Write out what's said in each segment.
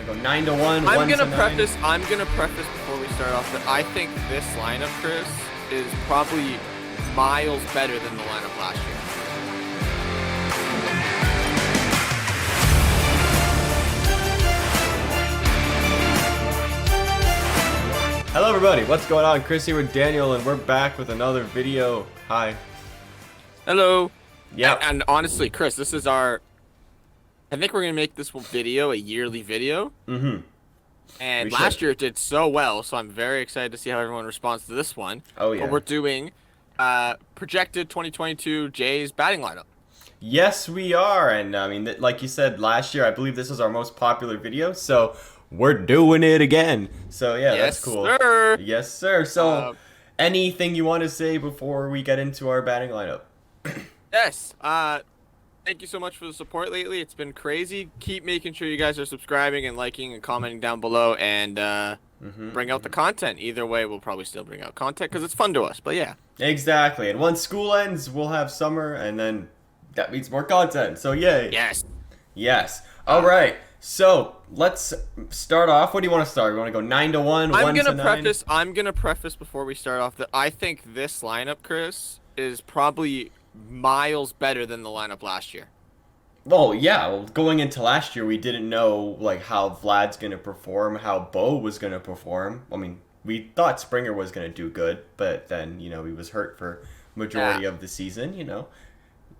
I go 9-1. I'm gonna preface before we start off that I think this lineup, Chris, is probably miles better than the lineup last year. Hello everybody, what's going on? Chris here with Daniel, and we're back with another video. Hi. Hello. Yeah. And honestly, Chris, this is our... I think we're going to make this video a yearly video. Mm-hmm. And last year it did so well, so I'm very excited to see how everyone responds to this one. Oh, yeah. But we're doing projected 2022 Jays batting lineup. Yes, we are. And I mean, like you said, last year, I believe this was our most popular video, so we're doing it again. So, yeah, Yes, that's cool. sir. Yes, sir. So, anything you want to say before we get into our batting lineup? Yes. Thank you so much for the support lately. It's been crazy. Keep making sure you guys are subscribing and liking and commenting down below, and bring out the content. Either way, we'll probably still bring out content because it's fun to us. But yeah. Exactly. And once school ends, we'll have summer, and then that means more content. So, yay. Yes. Yes. All right. So, let's start off. What do you want to start? You want to go 9-1, 1-9? I'm gonna preface before we start off that I think this lineup, Chris, is probably miles better than the lineup last year. Well, yeah. Well, going into last year, we didn't know like how Vlad's gonna perform, how Bo was gonna perform. I mean, we thought Springer was gonna do good, but then he was hurt for majority of the season.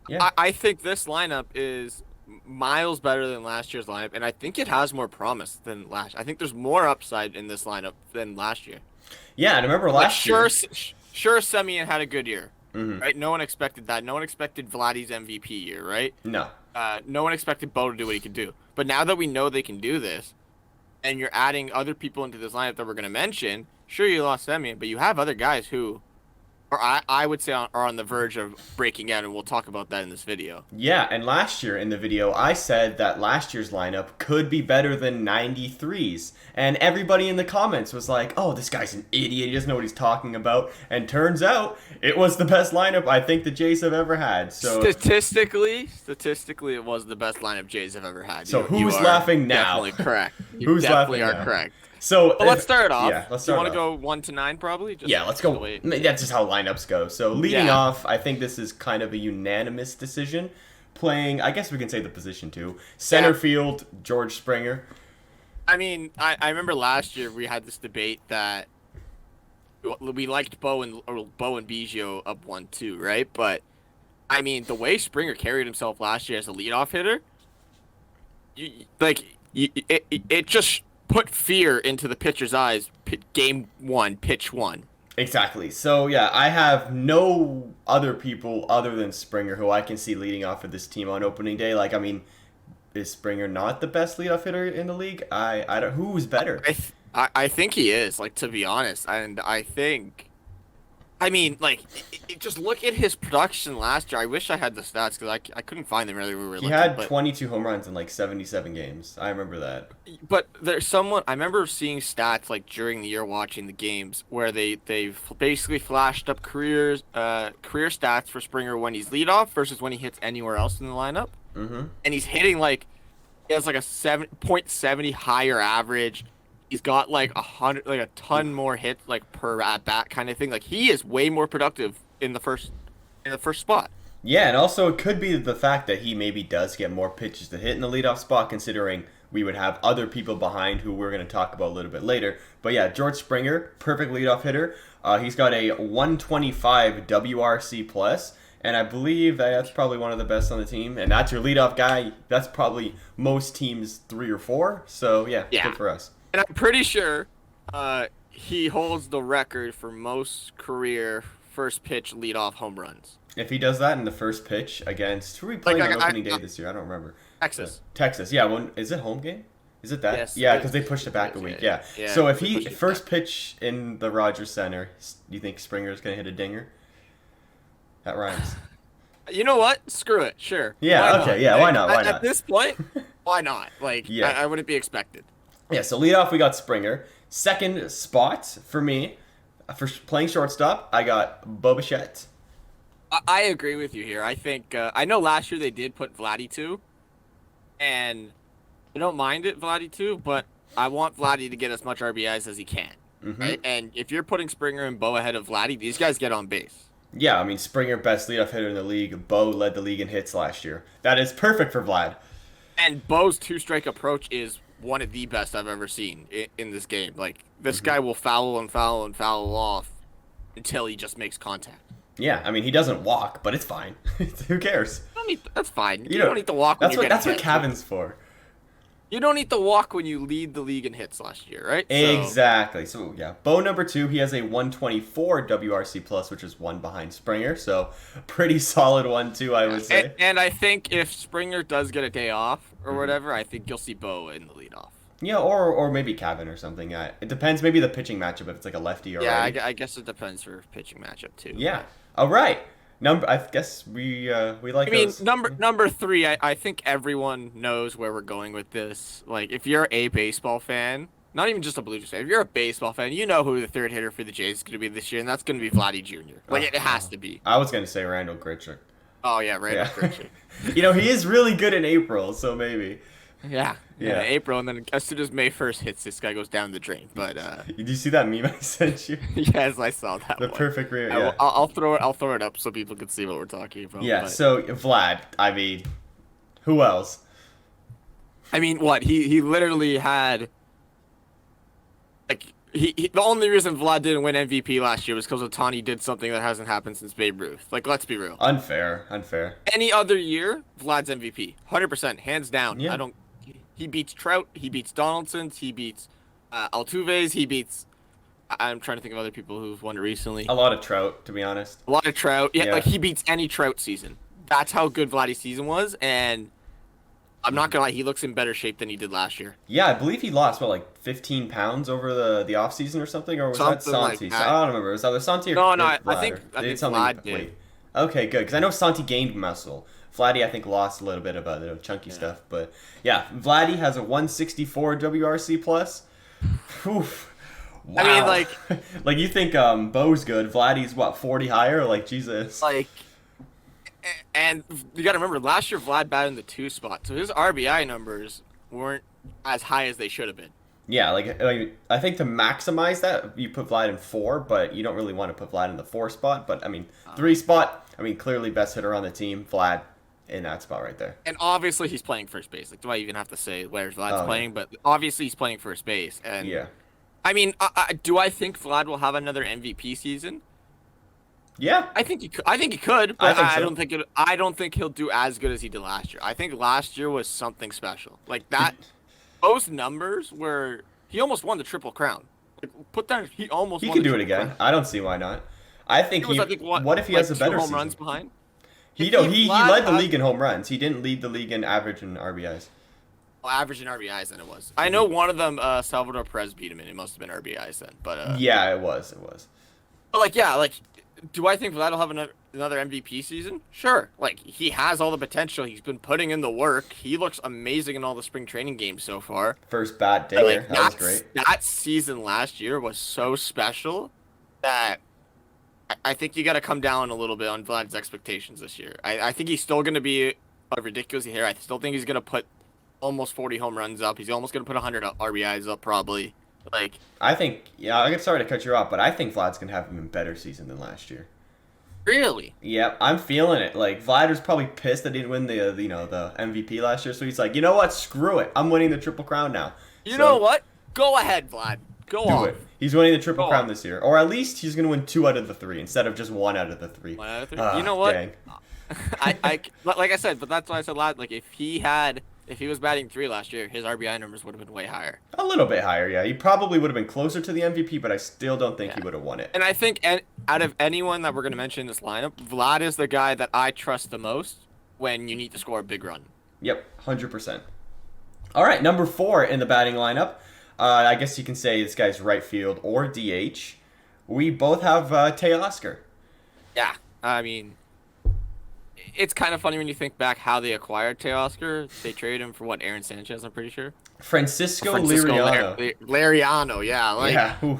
Yeah. I think this lineup is miles better than last year's lineup, and I think it has more promise than last. I think there's more upside in this lineup than last year. Yeah, and I remember last year. Sure, Semien had a good year. Mm-hmm. Right? No one expected that. No one expected Vladdy's MVP year, right? No. No one expected Bo to do what he could do. But now that we know they can do this, and you're adding other people into this lineup that we're going to mention, sure, you lost Semien, but you have other guys who, or I would say, are on the verge of breaking out, and we'll talk about that in this video. Yeah, and last year in the video, I said that last year's lineup could be better than 93's. And everybody in the comments was like, oh, this guy's an idiot. He doesn't know what he's talking about. And turns out, it was the best lineup I think the Jays have ever had. So Statistically, it was the best lineup Jays have ever had. So who's laughing now? Definitely correct. Who's definitely laughing are now? correct. So let's start it off. Yeah, let's start. You want to go 1-9 probably? Yeah, let's go. That's just how lineups go. So leading off, I think this is kind of a unanimous decision. Playing, I guess we can say the position too. Center field, George Springer. I mean, I remember last year we had this debate that we liked Bo and Biggio up 1-2, right? But I mean, the way Springer carried himself last year as a leadoff hitter, it just put fear into the pitcher's eyes. Game 1, pitch 1. Exactly. So yeah, I have no other people other than Springer who I can see leading off of this team on opening day. Like, I mean, is Springer not the best leadoff hitter in the league? I don't. Who's better? I think he is. Like, to be honest, and I think. I mean, like, just look at his production last year. I wish I had the stats because I couldn't find them really. He had 22 home runs in like 77 games. I remember that. But there's someone I remember seeing stats like during the year watching the games where they basically flashed up career stats for Springer when he's leadoff versus when he hits anywhere else in the lineup. Mm-hmm. And he's hitting he has like a 7.70 higher average. He's got like a ton more hits like per at bat kind of thing. Like, he is way more productive in the first spot. Yeah, and also it could be the fact that he maybe does get more pitches to hit in the leadoff spot, considering we would have other people behind who we're going to talk about a little bit later. But yeah, George Springer, perfect leadoff hitter. He's got a 125 WRC plus, and I believe that's probably one of the best on the team. And that's your leadoff guy. That's probably most teams 3 or 4. So yeah, good for us. And I'm pretty sure he holds the record for most career first pitch leadoff home runs. If he does that in the first pitch against who are we playing on opening day this year? I don't remember. Texas. Yeah. Is it home game? Is it that? Yes. Yeah, because they pushed it back a week. Yeah. So if he first pitch in the Rogers Center, do you think Springer's gonna hit a dinger? That rhymes. You know what? Screw it. Sure. Yeah. Okay. Yeah. Why not? Why not? At this point, why not? Like, I wouldn't be expected. Yeah, so leadoff, we got Springer. Second spot for me, for playing shortstop, I got Bichette. I agree with you here. I think I know last year they did put Vladdy too, and I don't mind it, Vladdy too, but I want Vladdy to get as much RBIs as he can. Right? And if you're putting Springer and Bo ahead of Vladdy, these guys get on base. Yeah, I mean, Springer, best leadoff hitter in the league. Bo led the league in hits last year. That is perfect for Vlad. And Bo's two-strike approach is one of the best I've ever seen in this game. Like, this guy will foul and foul and foul off until he just makes contact. Yeah, I mean, he doesn't walk, but it's fine. Who cares? That's fine. You don't need to walk when that's what Caven's for. You don't need to walk when you lead the league in hits last year, right? Exactly. So, yeah. Bo number 2, he has a 124 WRC plus, which is one behind Springer. So, pretty solid one, too, I would say. And I think if Springer does get a day off or whatever, I think you'll see Bo in the leadoff. Yeah, or maybe Caven or something. It depends. Maybe the pitching matchup, if it's like a lefty or righty. I guess it depends for pitching matchup, too. Yeah. All right. I guess we like. I mean, those. number 3. I think everyone knows where we're going with this. Like, if you're a baseball fan, not even just a Blue Jays fan, if you're a baseball fan, you know who the third hitter for the Jays is going to be this year, and that's going to be Vladdy Jr. Like, it has to be. I was going to say Randal Grichuk. Oh yeah, Randal Grichuk. He is really good in April, so maybe. Yeah, April, and then as soon as May 1st hits, this guy goes down the drain. But did you see that meme I sent you? Yes, I saw that. The one. Perfect rear. Yeah. I'll throw it up so people can see what we're talking about. Yeah. But. So Vlad, I mean, who else? I mean, what he literally had. Like the only reason Vlad didn't win MVP last year was because Ohtani did something that hasn't happened since Babe Ruth. Like, let's be real. Unfair. Any other year, Vlad's MVP, 100%, hands down. Yeah. He beats Trout. He beats Donaldson. He beats Altuve's. He beats. I'm trying to think of other people who've won it recently. A lot of Trout, to be honest. A lot of Trout. Yeah, like he beats any Trout season. That's how good Vladdy's season was, and I'm not gonna lie, he looks in better shape than he did last year. Yeah, I believe he lost 15 pounds over the off season or something, or was that Santi? Like I don't remember. Was that either Santi or no? Vlad, I think Vlad did. Okay, good, because I know Santi gained muscle. Vladdy, I think, lost a little bit of chunky stuff, but yeah, Vladdy has a 164 WRC plus. Oof. Wow. I mean, like you think Bo's good? Vladdy's 40 higher? Like Jesus. And you got to remember, last year Vlad batted in the 2 spot, so his RBI numbers weren't as high as they should have been. Yeah, I think to maximize that, you put Vlad in 4, but you don't really want to put Vlad in the 4 spot. But I mean, 3 spot. I mean, clearly best hitter on the team, Vlad. In that spot right there. And obviously he's playing first base. Like, do I even have to say where Vlad's playing? But obviously he's playing first base. And yeah. I mean, do I think Vlad will have another MVP season? Yeah. I think he could, but I don't think he'll do as good as he did last year. I think last year was something special. Like that, those numbers were he almost won the Triple Crown. Like, he almost. He won could the do it again. Crown. I don't see why not. I think what if he has a better 2 home season? runs behind? He led the league in home runs. He didn't lead the league in average and RBIs. Well, average in RBIs then it was. I know one of them, Salvador Perez beat him, and it must have been RBIs then. But yeah, it was. But do I think Vlad will have another MVP season? Sure. Like, he has all the potential. He's been putting in the work. He looks amazing in all the spring training games so far. First bat dinger. That was great. That season last year was so special that I think you got to come down a little bit on Vlad's expectations this year. I think he's still going to be a ridiculous hitter. I still think he's going to put almost 40 home runs up. He's almost going to put 100 RBIs up probably. I think, I'm sorry to cut you off, but I think Vlad's going to have an even better season than last year. Really? Yep, I'm feeling it. Like, Vlad was probably pissed that he didn't win the MVP last year, so he's like, you know what? Screw it. I'm winning the Triple Crown now. You know what? Go ahead, Vlad. Go on. Do it. He's winning the Triple Crown this year. Or at least he's going to win 2 out of the 3 instead of just 1 out of the 3. 1 out of 3? You know what? Dang. Like I said, but that's why I said last. Like, if he was batting 3 last year, his RBI numbers would have been way higher. A little bit higher, yeah. He probably would have been closer to the MVP, but I still don't think he would have won it. And I think out of anyone that we're going to mention in this lineup, Vlad is the guy that I trust the most when you need to score a big run. Yep, 100%. All right, number 4 in the batting lineup. I guess you can say this guy's right field or DH. We both have Teoscar. Yeah, I mean, it's kind of funny when you think back how they acquired Teoscar. They traded him for Aaron Sanchez, I'm pretty sure. Francisco Liriano. Liriano, yeah. Yeah. Ooh.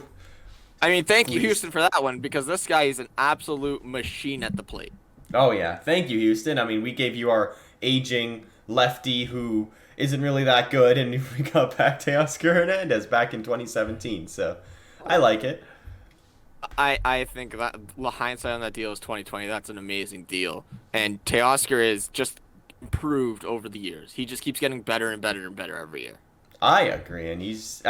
I mean, thank you, Houston, for that one, because this guy is an absolute machine at the plate. Oh, yeah. Thank you, Houston. I mean, we gave you our aging lefty who isn't really that good, and we got back Teoscar Hernandez back in 2017. So I like it. I think that the hindsight on that deal is 2020. That's an amazing deal, and Teoscar is just improved over the years. He just keeps getting better and better and better every year. I agree, and his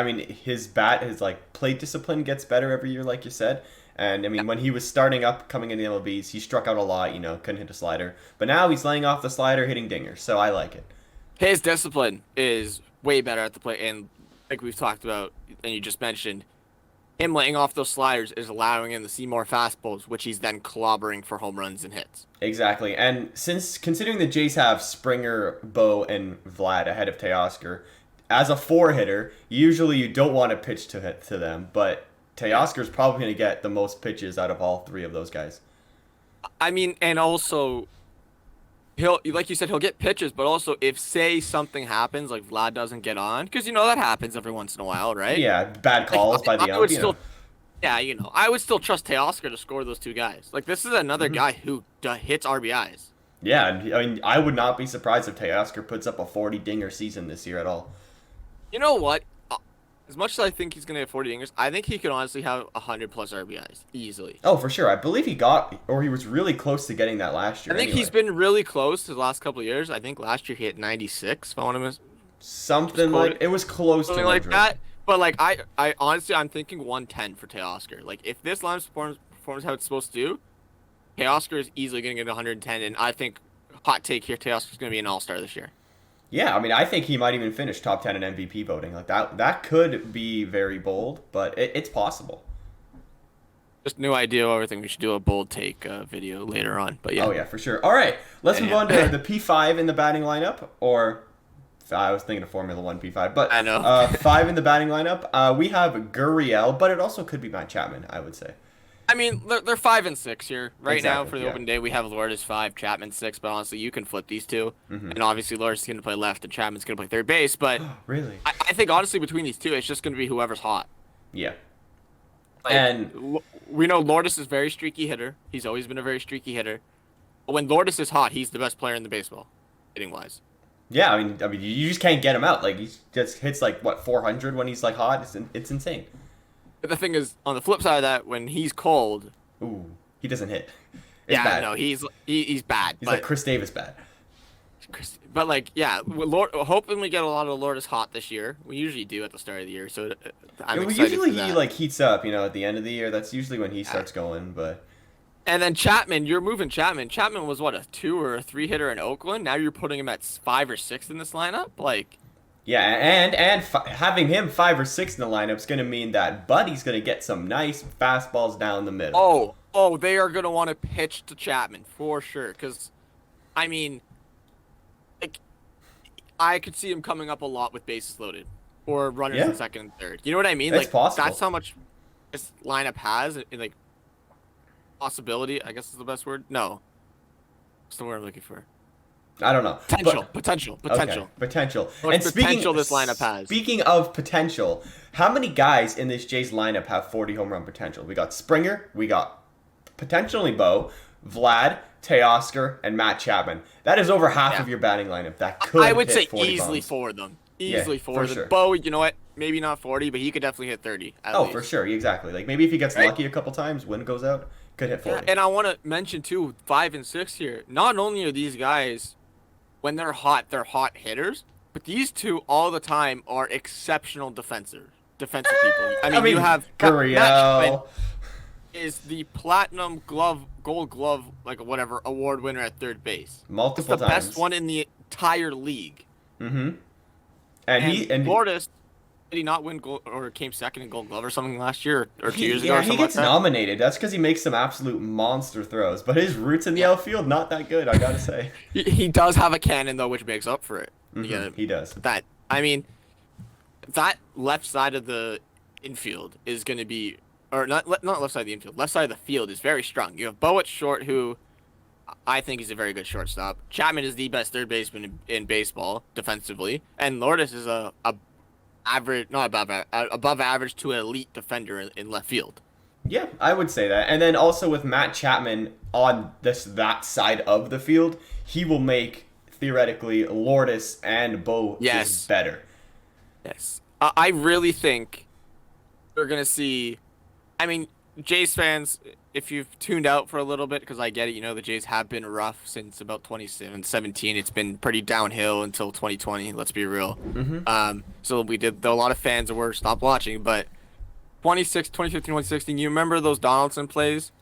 like plate discipline gets better every year, like you said. And I mean, when he was starting up, coming into the MLBs, he struck out a lot. Couldn't hit a slider, but now he's laying off the slider, hitting dingers. So I like it. His discipline is way better at the plate, and like we've talked about, and you just mentioned, him laying off those sliders is allowing him to see more fastballs, which he's then clobbering for home runs and hits. Exactly, and considering the Jays have Springer, Bo, and Vlad ahead of Teoscar, as a 4-hitter, usually you don't want to pitch to them, but Teoscar's probably going to get the most pitches out of all 3 of those guys. I mean, and also, he'll, like you said, he'll get pitches, but also if, say, something happens, like Vlad doesn't get on, because, that happens every once in a while, right? Yeah, bad calls by the ump, Yeah, I would still trust Teoscar to score those 2 guys. Like, this is another guy who hits RBIs. Yeah, I mean, I would not be surprised if Teoscar puts up a 40-dinger season this year at all. You know what? As much as I think he's going to get 40 dingers, I think he could honestly have 100-plus RBIs easily. Oh, for sure. I believe he was really close to getting that last year. I think he's been really close to the last couple of years. I think last year he hit 96, if I want to miss. Something like, it was close to 100. Like that. But, like, I honestly, I'm thinking 110 for Teoscar. Like, if this lineup performs how it's supposed to do, Teoscar is easily going to get 110, and I think, hot take here, Teoscar's going to be an all-star this year. Yeah, I mean, I think he might even finish top 10 in MVP voting. Like that could be very bold, but it's possible. Just new idea over everything. We should do a bold take video later on. But yeah. Oh yeah, for sure. All right, let's move on to the P5 in the batting lineup, or I was thinking of Formula 1 P5, but I know. 5 in the batting lineup. We have Gurriel, but it also could be Matt Chapman, I would say. I mean, they're 5 and 6 here right now for the yeah. open day. We have Lourdes 5, Chapman 6, but honestly, you can flip these two. And obviously, Lourdes is going to play left, and Chapman's going to play third base. But really, I think honestly, between these two, it's just going to be whoever's hot. Yeah. Like, and we know Lourdes is a very streaky hitter. He's always been a very streaky hitter. But when Lourdes is hot, he's the best player in the baseball, hitting wise. Yeah, I mean, you just can't get him out. Like he just hits 400 when he's hot. It's insane. But the thing is, on the flip side of that, when he's cold, ooh, he doesn't hit. It's bad. No, he's bad. He's like Chris Davis bad. But hoping we get a lot of Lourdes hot this year. We usually do at the start of the year, so I'm excited usually for that. He heats up, at the end of the year. That's usually when he starts going. But and then Chapman, you're moving Chapman. Chapman was what, a 2 or a 3 hitter in Oakland. Now you're putting him at 5 or 6 in this lineup, Yeah, and having him 5 or 6 in the lineup is going to mean that Buddy's going to get some nice fastballs down the middle. Oh, they are going to want to pitch to Chapman for sure. Because, I mean, I could see him coming up a lot with bases loaded or runners in second and third. You know what I mean? It's possible. That's how much this lineup has. Possibility, I guess is the best word. No, what's the word I'm looking for? I don't know. Potential. Okay. Potential. And potential this lineup has. Speaking of potential, how many guys in this Jays lineup have 40 home run potential? We got Springer, we got potentially Bo, Vlad, Teoscar, and Matt Chapman. That is over half of your batting lineup. That could I would hit say 40 easily bombs. for them. Sure. Bo, you know what? Maybe not 40, but he could definitely hit 30. At least. For sure. Exactly. Maybe if he gets lucky a couple times, wind goes out, could hit 40. Yeah, and I want to mention, too, 5 and 6 here. Not only are these guys, when they're hot hitters, but these two all the time are exceptional defensive people. I mean you have Gurriel is the platinum gold glove, award winner at third base. Multiple times. The best one in the entire league. Mm-hmm. And Lourdes, did he not win gold or came second in Gold Glove or something last year or 2 years ago? Yeah, he gets nominated. That's because he makes some absolute monster throws. But his roots in the outfield, not that good, I gotta say. He does have a cannon though, which makes up for it. Mm-hmm. He does. That left side of the infield is going to be, or not left side of the infield, left side of the field is very strong. You have Bo at short, who I think is a very good shortstop. Chapman is the best third baseman in baseball defensively, and Lourdes is above average to an elite defender in left field. Yeah, I would say that. And then also with Matt Chapman on that side of the field, he will make theoretically Lourdes and Bo is better. Yes. I really think we're going to see... I mean, Jays fans, if you've tuned out for a little bit, because I get it, the Jays have been rough since about 2017. It's been pretty downhill until 2020, let's be real. So a lot of fans were stopped watching, but 2015, 2016, you remember those Donaldson plays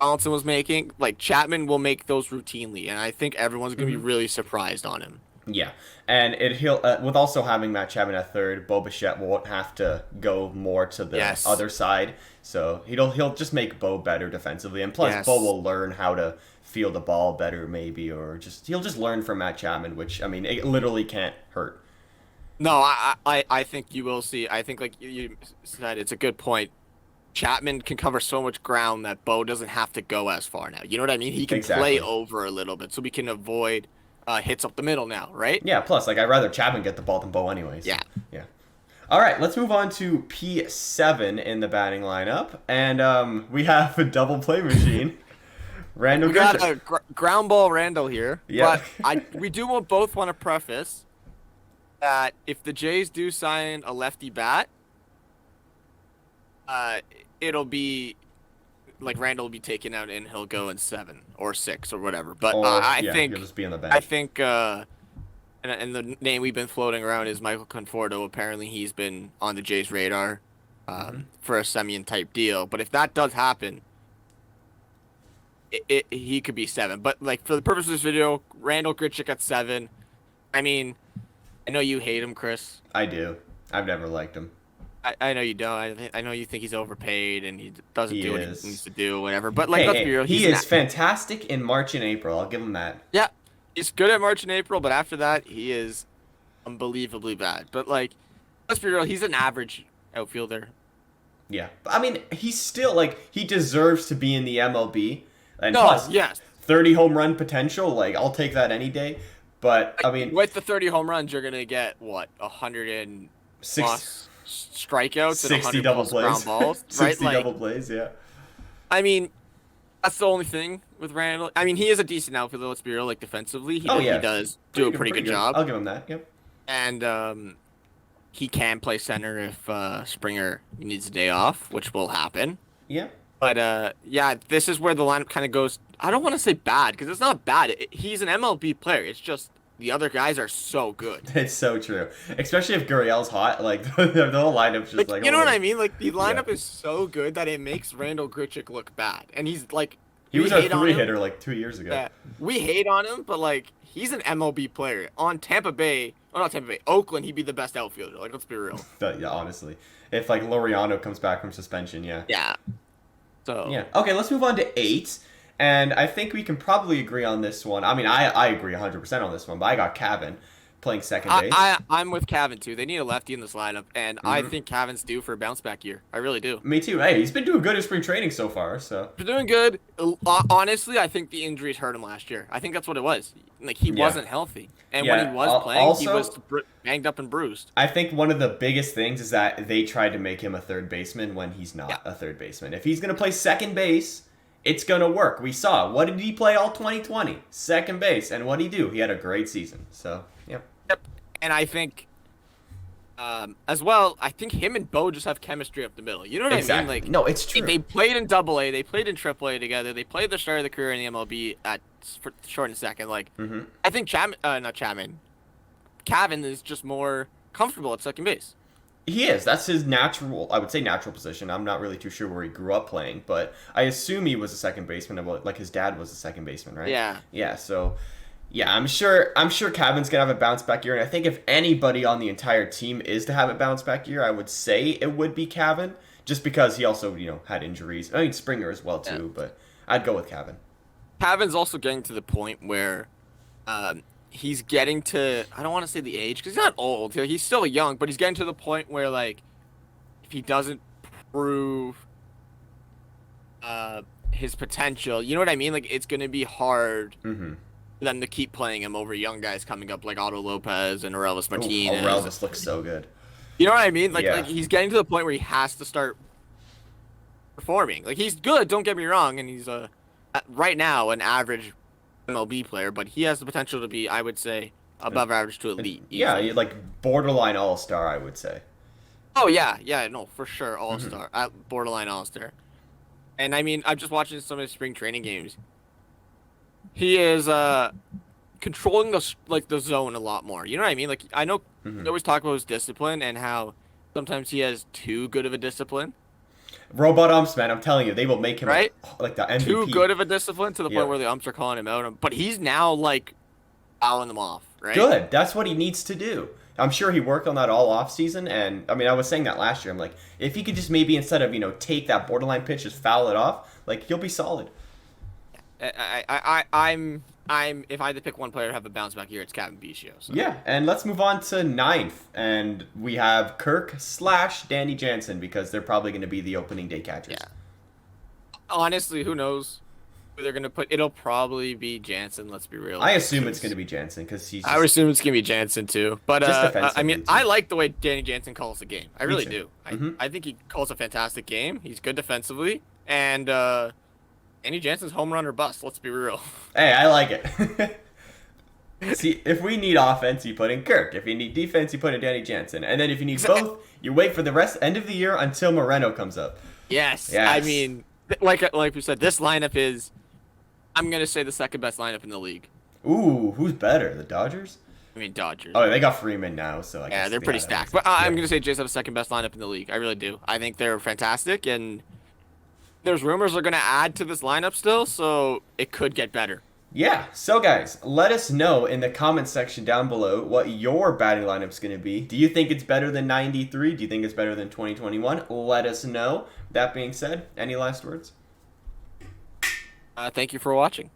Donaldson was making? Like, Chapman will make those routinely, and I think everyone's going to be really surprised on him. Yeah, and he'll with also having Matt Chapman at third, Bichette won't have to go more to the other side, so he'll just make Bo better defensively, and plus Bo will learn how to feel the ball better, maybe, or he'll just learn from Matt Chapman, which I mean it literally can't hurt. No, I think you will see. I think, like you said, it's a good point. Chapman can cover so much ground that Bo doesn't have to go as far now. You know what I mean? He can play over a little bit, so we can avoid hits up the middle now, right? Yeah, plus, like, I'd rather Chapman get the ball than Bo anyways. Yeah. All right, let's move on to P7 in the batting lineup. And we have a double play machine. Randal. We got a ground ball Randal here. Yeah. But we do both want to preface that if the Jays do sign a lefty bat, it'll be like Randal will be taken out and he'll go in 7 or 6 or whatever. But I think he'll just be on the bench. I think and the name we've been floating around is Michael Conforto. Apparently he's been on the Jays radar for a Semien type deal. But if that does happen, he could be 7. But like for the purpose of this video, Randal, Grichuk at 7. I mean, I know you hate him, Chris. I do. I've never liked him. I know you don't. I know you think he's overpaid and he doesn't do what he needs to do, whatever. But like, let's be real. He is fantastic in March and April. I'll give him that. Yeah, he's good at March and April, but after that, he is unbelievably bad. But like, let's be real. He's an average outfielder. Yeah, I mean, he's still like he deserves to be in the MLB. And plus, 30 home run potential. Like, I'll take that any day. But I mean, with the 30 home runs, you're gonna get what 106 strikeouts, 60 double plays, ground balls, 60 right? double plays, yeah. I mean, that's the only thing with Randal. I mean, he is a decent outfielder. Let's be real. Like defensively, he does do a pretty good job. I'll give him that. Yep. And he can play center if Springer needs a day off, which will happen. Yeah. But this is where the lineup kind of goes. I don't want to say bad because it's not bad. He's an MLB player. It's just the other guys are so good. It's so true, especially if Gurriel's hot. Like the whole lineup's just like you know what I mean. Like the lineup is so good that it makes Randal Grichuk look bad, and he's like he was our 3-hitter like 2 years ago. Yeah, we hate on him, but like he's an MLB player on Tampa Bay. Oh, not Tampa Bay, Oakland. He'd be the best outfielder. Like let's be real. Yeah, honestly, if like Laureano comes back from suspension, yeah. Yeah. So yeah. Okay, let's move on to 8. And I think we can probably agree on this one. I mean, I agree 100% on this one, but I got Caven playing second base. I'm with Caven, too. They need a lefty in this lineup, and I think Caven's due for a bounce-back year. I really do. Me too. Hey, he's been doing good in spring training so far, so. He's doing good. Honestly, I think the injuries hurt him last year. I think that's what it was. Like, he wasn't healthy. And when he was playing, he was banged up and bruised. I think one of the biggest things is that they tried to make him a third baseman when he's not a third baseman. If he's going to play second base, it's going to work. We saw. What did he play all 2020? Second base. And what did he do? He had a great season. So, yep. And I think, as well, I think him and Bo just have chemistry up the middle. You know what I mean? Like, no, it's true. They played in AA. They played in AAA together. They played the start of the career in the MLB for short and second. Like, I think Caven is just more comfortable at second base. He is. That's his natural, I would say natural position. I'm not really too sure where he grew up playing, but I assume he was a second baseman. Like his dad was a second baseman, right? Yeah. Yeah, so yeah, I'm sure Caven's going to have a bounce back year, and I think if anybody on the entire team is to have a bounce back year, I would say it would be Caven, just because he also, had injuries. I mean, Springer as well too, but I'd go with Caven. Caven's also getting to the point where he's getting to, I don't want to say the age, because he's not old. He's still young, but he's getting to the point where, like, if he doesn't prove his potential, you know what I mean? Like, it's going to be hard for them to keep playing him over young guys coming up like Otto Lopez and Aurelvis Martinez. Aurelvis looks so good. You know what I mean? Like, he's getting to the point where he has to start performing. Like, he's good, don't get me wrong, and he's, right now, an average MLB player, but he has the potential to be, I would say, above average to elite. Yeah, Easily. like borderline all-star, I would say. Oh yeah, no, for sure, all star, borderline all star. And I mean, I'm just watching some of his spring training games. He is controlling the zone a lot more. You know what I mean? Like I know we always talk about his discipline and how sometimes he has too good of a discipline. Robot umps, man, I'm telling you, they will make him Right? like the MVP. Too good of a discipline to the Yeah. point where the umps are calling him out. But he's now like fouling them off, right? Good. That's what he needs to do. I'm sure he worked on that all off season, and I mean, I was saying that last year. I'm like, if he could just maybe instead of take that borderline pitch, just foul it off, like he'll be solid. I'm if I had to pick one player to have a bounce back year, it's Caven Biggio. So. Yeah, and let's move on to ninth, and we have Kirk/Danny Jansen because they're probably going to be the opening day catchers. Yeah. Honestly, who knows who they're gonna put? It'll probably be Jansen. Let's be real. I assume it's going to be Jansen because he's. I would assume it's gonna be Jansen too. But Just I mean, defensively, too. I like the way Danny Jansen calls the game. I really too. do. I think he calls a fantastic game. He's good defensively, and Danny Jansen's home run or bust. Let's be real. Hey, I like it. See, if we need offense, you put in Kirk. If you need defense, you put in Danny Jansen. And then if you need both, you wait for the end of the year until Moreno comes up. Yes. Yes. I mean, like we said, this lineup is, I'm gonna say, the second best lineup in the league. Ooh, who's better, the Dodgers? I mean, Dodgers. Oh, they got Freeman now, so I guess Yeah, they're pretty stacked. But I'm gonna say Jays have the second best lineup in the league. I really do. I think they're fantastic, and there's rumors they're gonna add to this lineup still, so it could get better. Yeah, so guys, let us know in the comment section down below what your batting lineup's going to be. Do you think it's better than 93? Do you think it's better than 2021? Let us know. That being said, any last words? Thank you for watching.